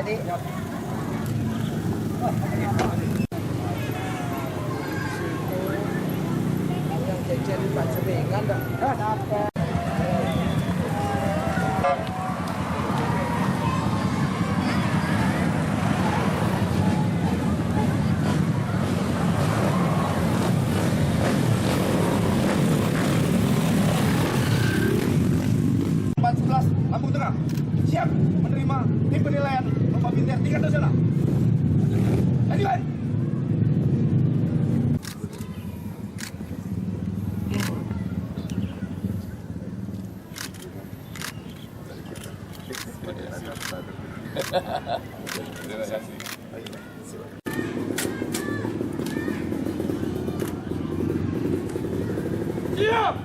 Bupati. Yang jajan di Panjenengan dah. Dapat. Lampung Tengah siap menerima tim penilaian lomba pintar tingkat nasional. Lanjut. Terima kasih. Siap.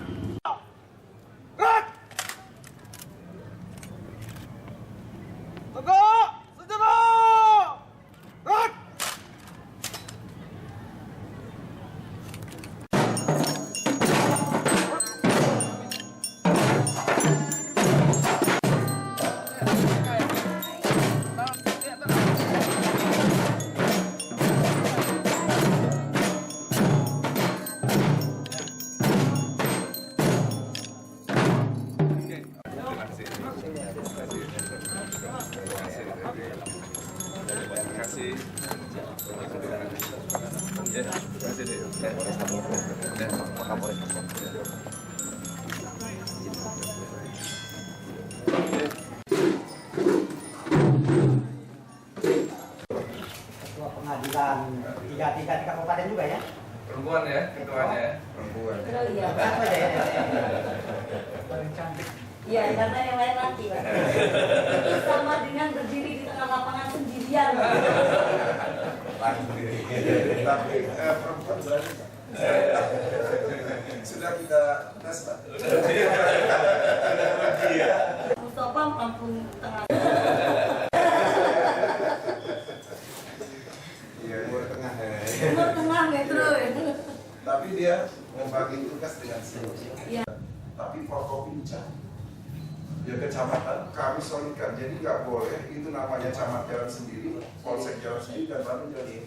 Pengadilan tiga kabupaten juga ya? Perempuan ya, ketuanya perempuan. Iya, apa ya? Paling cantik. Iya, karena yang lain laki, Pak. Itu sama dengan berdiri di tengah lapangan sendirian. Tapi perempuan berani. Sudah kita tes, Pak. Mustafa Lampung Tengah. Iya, Timur Tengah ya. Timur Tengah Metro. Tapi dia membagi tugas dengan serius. Iya. Tapi Forkopimda, ya kecamatan kami solidkan. Jadi nggak boleh itu namanya camat jalan sendiri, polsek jalan sendiri, dan baru jalan.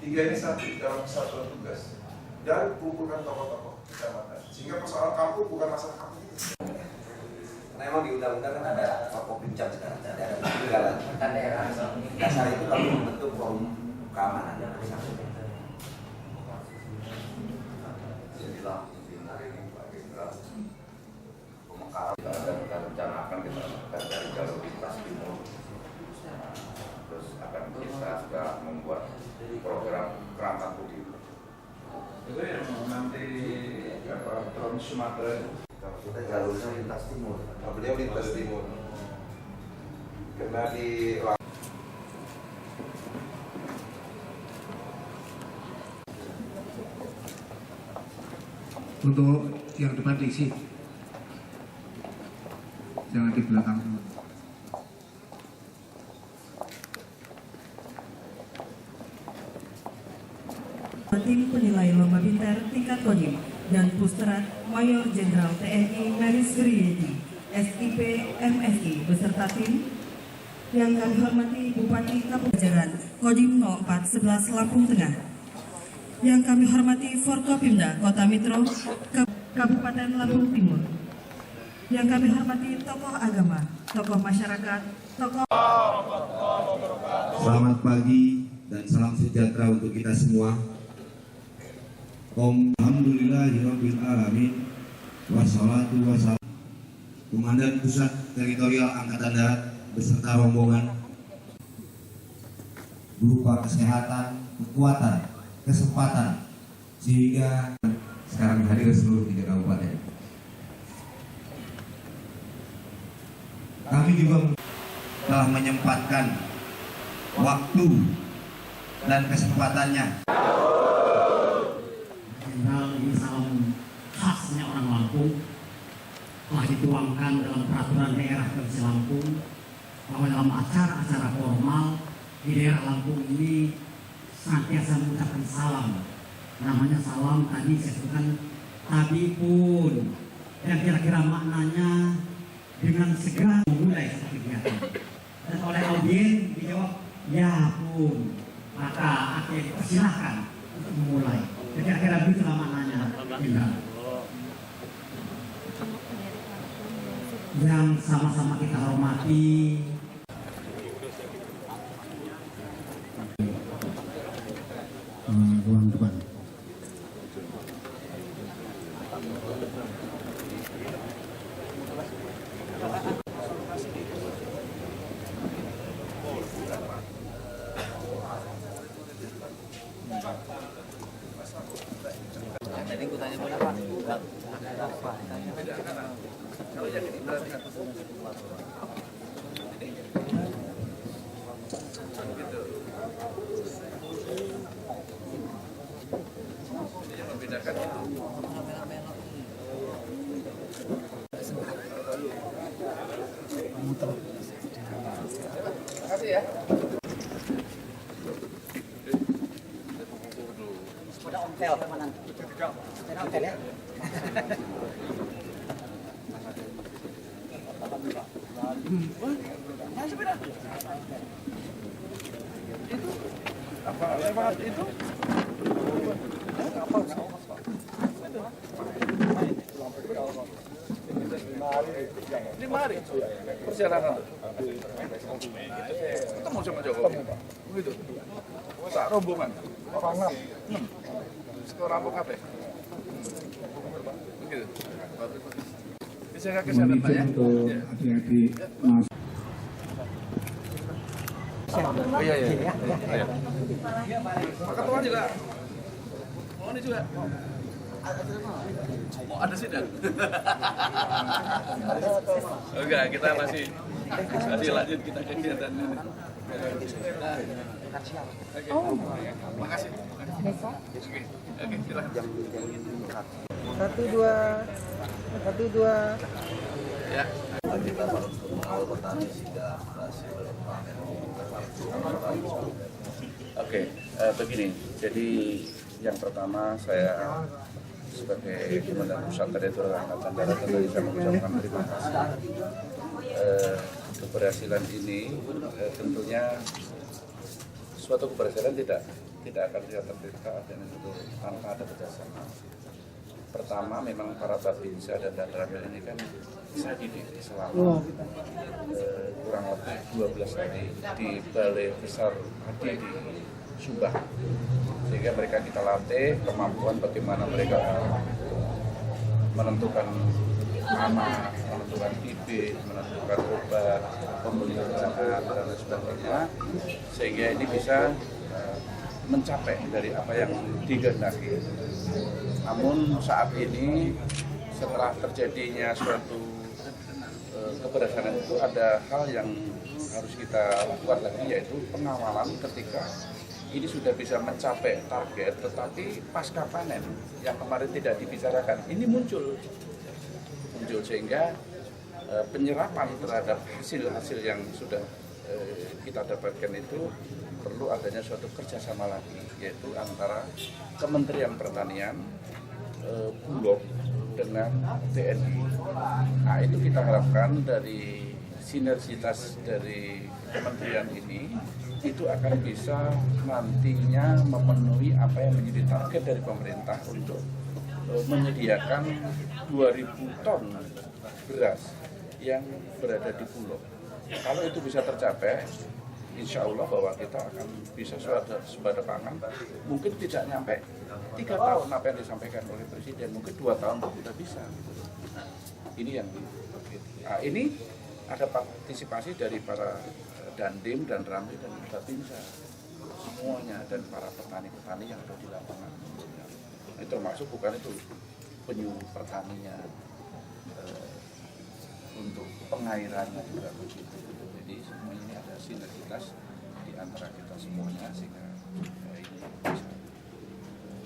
Tiga ini satu dalam kesatuan tugas. Dan kumpulkan tokoh-tokoh kecamatan. Sehingga persoalan kampung bukan masalah kampung. Karena emang di undang-undang kan ada Forkopimda sekarang, ada peninggalan kan daerah. Dasar itu kami membentuk forum keamanan dan bersama. Jadilah pemekaran kita rencanakan kita dari jalur lintas timur. Terus akan kita sudah membuat program kerangka budi. Itu yang nanti Trans Sumatera itu. Kita jalurnya lintas timur. Beliau lintas timur. Karena di untuk yang depan diisi, jangan di belakang. Tim penilai lomba pintar tingkat Kodim dan Pusterat Mayor Jenderal TNI Garis Riyadi SIP MSI beserta tim yang kami hormati Bupati Kabupaten Kodim 0411 Lampung Tengah, yang kami hormati Forkopimda Kota Metro Kabupaten Lampung Timur, yang kami hormati tokoh agama, tokoh masyarakat, tokoh. Selamat pagi dan salam sejahtera untuk kita semua. Alhamdulillahirabbil alamin. Wassalatu wassalam. Komandan Pusat Teritorial Angkatan Darat beserta rombongan berupa kesehatan, kekuatan, kesempatan, sehingga sekarang hadir seluruh 3 kabupaten. Kami juga telah menyempatkan waktu dan kesempatannya. Ini salam khasnya orang Lampung, telah dituangkan dalam peraturan daerah Provinsi Lampung bahwa dalam acara-acara formal di daerah Lampung ini senantiasa mengucapkan salam. Namanya salam tadi saya sebutkan tabipun, yang kira-kira maknanya dengan segera memulai satu kegiatan. dan oleh audien dijawab ya pun, maka akhirnya silahkan untuk memulai. Jadi akhirnya begitu maknanya. Yang sama-sama kita hormati. Ruang depan. Jadi gue tanya boleh Pak? Kalau yang ini berarti kan gitu. Jadi yang membedakan itu. Terima kasih ya. Udah ontel mana? Ontel ya? Apa lewat itu? Lima hari perjalanan. Ketemu sama Jokowi. Begitu. Sak rombongan. Sekolah rampung apa? Begitu. Bisa nggak kesehatan Pak ya? Untuk adik-adik mas. Oh iya. Pak Ketua juga. Oh ini juga. Oh ada sidang. Enggak, kita masih lanjut kita kegiatan ini. Oh, Makasih. besok? Oke, silakan. 1, 2. Ya. Kita para petani sudah berhasil panen. Oke, begini. Jadi yang pertama saya sebagai Komandan Pusat Teritorial Angkatan Darat tentunya saya mengucapkan terima kasih. Keberhasilan ini tentunya suatu keberhasilan tidak akan bisa tercipta tanpa ada kerjasama. Pertama, memang para Babinsa dan Danramil ini kan saya didik selama kurang lebih 12 hari di Balai Besar Adi di Subang, sehingga mereka kita latih kemampuan bagaimana mereka menentukan nama, menentukan bibit, menentukan obat, pemeliharaan dan lain sebagainya, sehingga ini bisa mencapai dari apa yang dikehendaki. Namun saat ini setelah terjadinya suatu keberhasilan itu ada hal yang harus kita lakukan lagi, yaitu pengawalan ketika ini sudah bisa mencapai target, tetapi pasca panen yang kemarin tidak dibicarakan ini muncul sehingga penyerapan terhadap hasil yang sudah kita dapatkan itu perlu adanya suatu kerjasama lagi, yaitu antara Kementerian Pertanian, Bulog dengan TNI. Nah, itu kita harapkan dari sinergitas dari kementerian ini itu akan bisa nantinya memenuhi apa yang menjadi target dari pemerintah untuk menyediakan 2.000 ton beras yang berada di Bulog. Kalau itu bisa tercapai, insya Allah bahwa kita akan bisa swasembada pangan. Mungkin tidak nyampe 3 tahun apa yang disampaikan oleh Presiden, mungkin 2 tahun sudah bisa. Nah, ini yang ini ada partisipasi dari para Dandim dan Ramil dan Babinsa semuanya, dan para petani-petani yang ada di lapangan. Ini termasuk bukan itu penyu pertaninya, untuk pengairannya juga begitu. Jadi semua ini ada sinergitas di antara kita semuanya sehingga ini bisa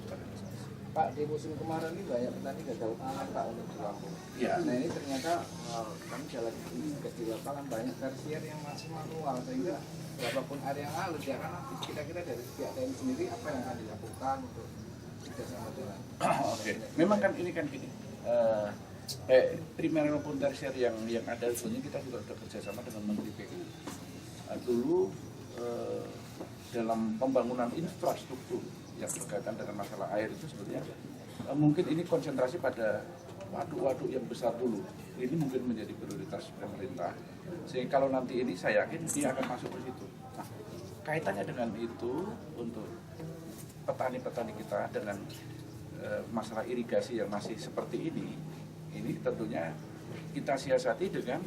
terrealisasi. Pak, di musim kemarin ini banyak petani gagal panen Pak untuk di Lampung. Ya. Nah ini ternyata kami jalan di lapangan banyak tersier yang masih manual, sehingga berapapun area yang halus ya kan, kira-kira dari pihak TNI sendiri apa yang akan dilakukan untuk kerjasama dengan? Oke, memang kan ini kan gini. Primer maupun tersier yang ada, sebenarnya kita juga sudah kerjasama dengan Menteri PU. Dulu dalam pembangunan infrastruktur yang berkaitan dengan masalah air itu sebetulnya mungkin ini konsentrasi pada waduk-waduk yang besar dulu. Ini mungkin menjadi prioritas pemerintah. Sehingga kalau nanti ini saya yakin dia akan masuk ke situ. Nah, kaitannya dengan itu untuk petani-petani kita dengan masalah irigasi yang masih seperti ini tentunya kita siasati dengan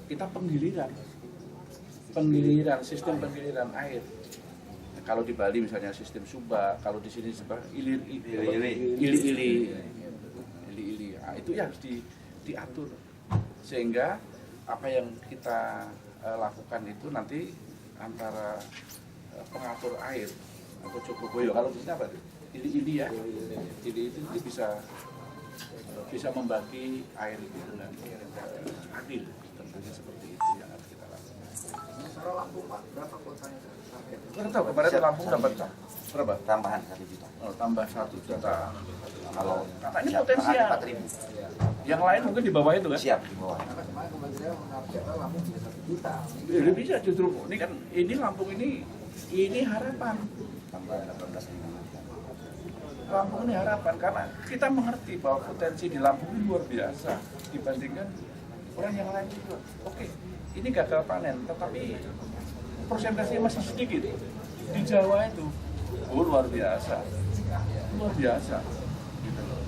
kita sistem penggiliran air. Nah, kalau di Bali misalnya sistem Sumba, kalau di sini ili-ili. Nah, itu yang harus diatur sehingga apa yang kita lakukan itu nanti antara pengatur air atau Jogoboyo, kalau di sini apa itu? Ili ya, ili itu bisa membagi air itu dengan adil, tentunya seperti itu yang harus kita lakukan. Lampung Pak, berapa kuotanya? Tahu kemarin Lampung dapat berapa? Tambahan 1 juta. Oh, tambah 1 juta. Kalau Karena ini potensial. 4.000. Yang lain mungkin di bawah itu kan? Siap di bawah. Karena kemarin Kementerian menargetkan Lampung bisa 1 juta. Ya, bisa justru. Ini kan Lampung ini harapan. Tambah 18.000. Lampung ini harapan karena kita mengerti bahwa potensi di Lampung ini luar biasa dibandingkan orang yang lain juga. Oke, ini gagal panen, tetapi persentasenya masih sedikit. Di Jawa itu, luar biasa, Gitu loh.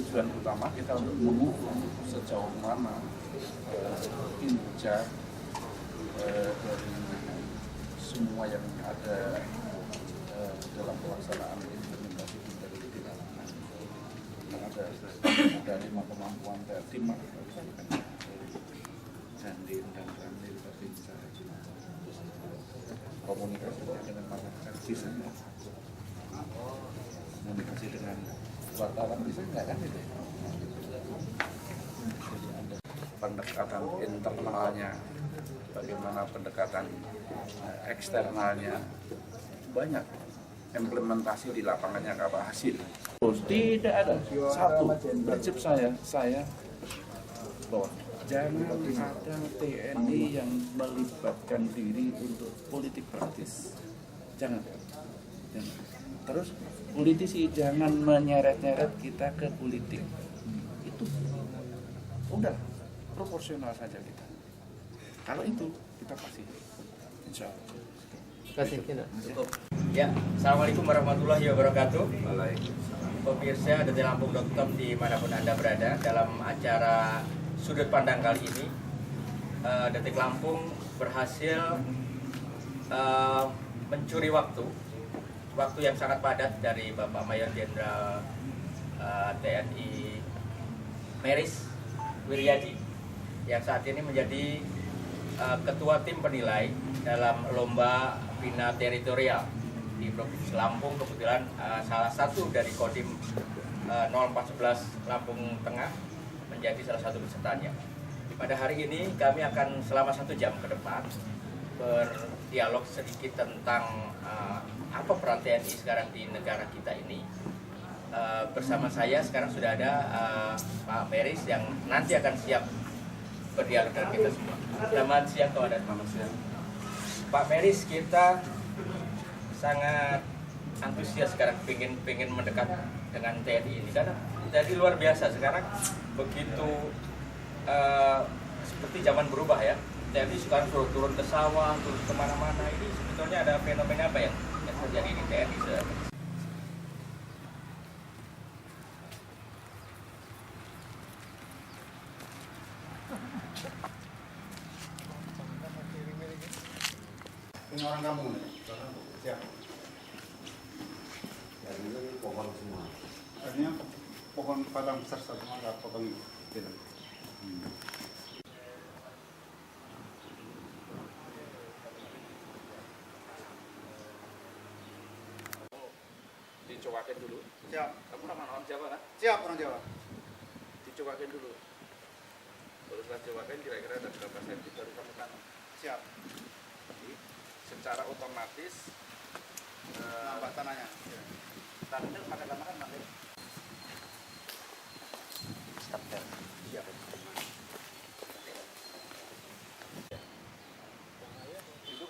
Tujuan utama kita untuk mengukur sejauh mana kinerja dari semua yang ada dalam pelaksanaan implementasi dari ada 5 kemampuan tim Jandim dan Ramil Babinsa, komunikasi dengan masyarakat sisanya, komunikasi dengan wartawan bisa nggak kan itu? Jadi ada pendekatan internalnya, bagaimana pendekatan eksternalnya, banyak implementasi di lapangannya apa hasil. Tidak ada satu prinsip saya bahwa jangan ada TNI yang melibatkan diri untuk politik praktis, jangan. Terus politisi jangan menyeret-nyeret kita ke politik, itu udah proporsional saja kita. Kalau itu kita pasti insya Allah. Cukup. Ya, assalamualaikum warahmatullahi wabarakatuh. Pemirsa detiklampung.com dimanapun Anda berada, dalam acara sudut pandang kali ini, Detik Lampung berhasil mencuri waktu yang sangat padat dari Bapak Mayor Jenderal TNI Meris Wiryadi yang saat ini menjadi ketua tim penilai dalam lomba Bina Teritorial di Provinsi Lampung. Kebetulan salah satu dari Kodim 0411 Lampung Tengah menjadi salah satu pesertanya. Pada hari ini kami akan selama 1 jam ke depan berdialog sedikit tentang apa peran TNI sekarang di negara kita ini. Bersama saya sekarang sudah ada Pak Meris yang nanti akan siap berdialog dengan kita semua. Selamat siang kepada Pak Meris, kita sangat antusias sekarang pengen mendekat dengan TNI ini karena jadi luar biasa sekarang begitu seperti zaman berubah ya. TNI sekarang turun ke sawah, turun kemana-mana. Ini sebetulnya ada fenomena apa yang terjadi di TNI sekarang? Ini orang kampung nih. Siap. Dan ini pohon semua. Artinya pohon padang besar semua nggak potong gitu. Dicowakin dulu. Siap. Kamu orang Jawa kan? Siap, orang Jawa. Dicowakin dulu. Terus setelah cowakin kira-kira ada berapa senti baru kamu tanam. Siap. Jadi secara otomatis Nampak tanahnya. tanahnya pakai tanah kan nanti. Starter. Siap.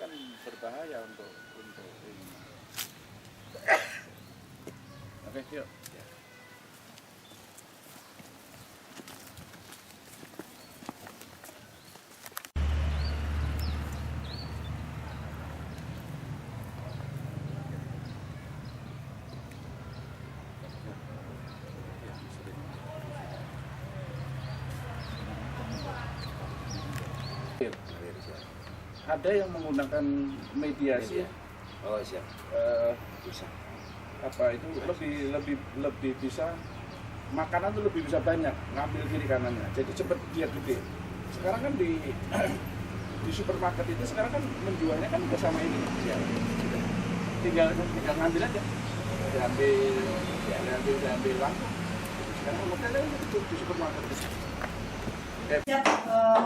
kan berbahaya untuk ini. Oke, yuk. Ada yang menggunakan mediasi. Oh siap. Bisa. Apa itu lebih bisa makanan tuh lebih bisa banyak ngambil kiri kanannya. Jadi cepet dia gede. Sekarang kan di supermarket itu sekarang kan menjualnya kan bersama ini. Ya. Tinggal ngambil aja. Diambil langsung. Sekarang modelnya di supermarket. Siap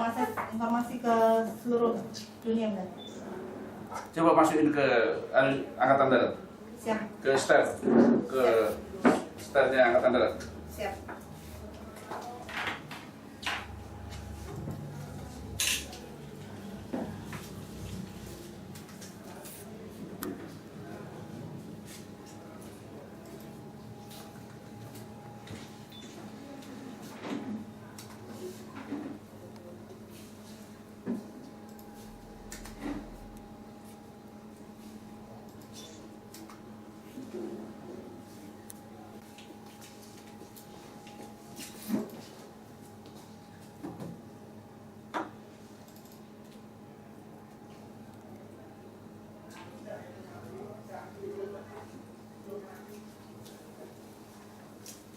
mengakses informasi ke seluruh dunia, Mbak. Coba masukin ke Angkatan Darat. Siap. Ke sternya Angkatan Darat. Siap.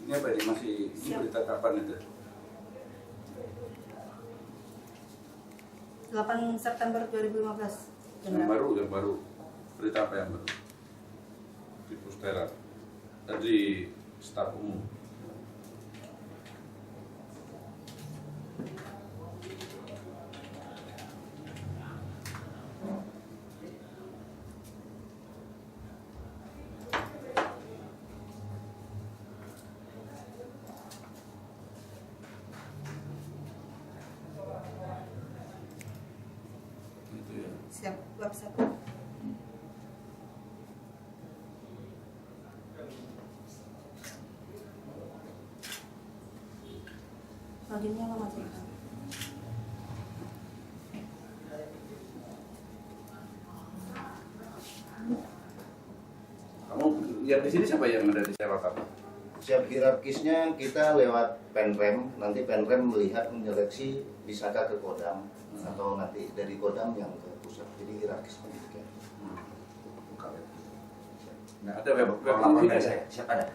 Ini apa ini masih berita kapan itu? 8 September 2015. Yang baru. Berita apa yang baru? Di Pustera. Di staf umum. Siap, website. Loginnya apa Mas? Kamu lihat di sini siapa yang ada di sewa kamu? Siap, hierarkisnya kita lewat Penrem, nanti Penrem melihat menyeleksi bisakah ke Kodam atau nanti dari Kodam yang ke pusat. Jadi hierarkis pendidikan. Nah, ada web siapa ada?